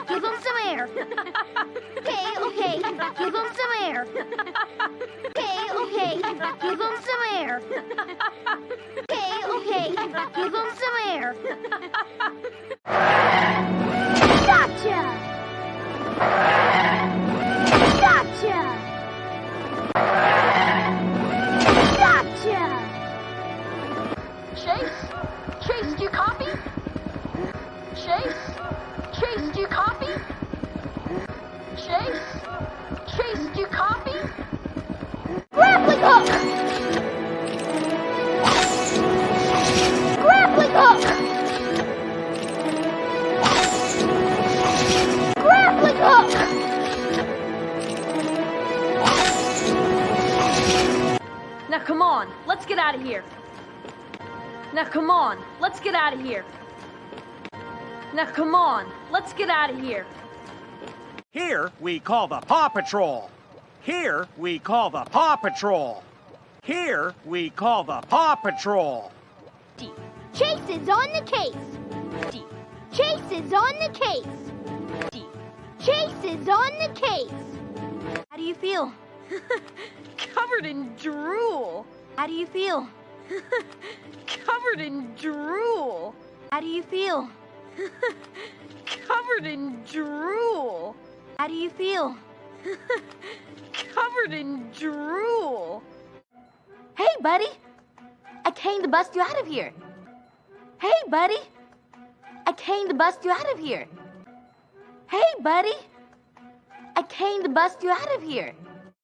give him some air. Okay, give him some air. Okay, give him some air. Okay, give him some air. Gotcha! Gotcha! Gotcha! Chase, do you copy? Chase, do you copy? Chase, do you copy? Grappling hook! Grappling hook! Grappling hook! Now come on, let's get out of here. Now come on, let's get out of here. Now come on, let's get out of here. Here we call the Paw Patrol. Here we call the Paw Patrol. Here we call the Paw Patrol. D. Chase is on the case. D. Chase is on the case. D. Chase is on the case. How do you feel? Covered in drool. How do you feel? Covered in drool. How do you feel? Covered in drool. How do you feel? Covered in drool. Hey, buddy. I came to bust you out of here. Hey, buddy. I came to bust you out of here. Hey, buddy. I came to bust you out of here.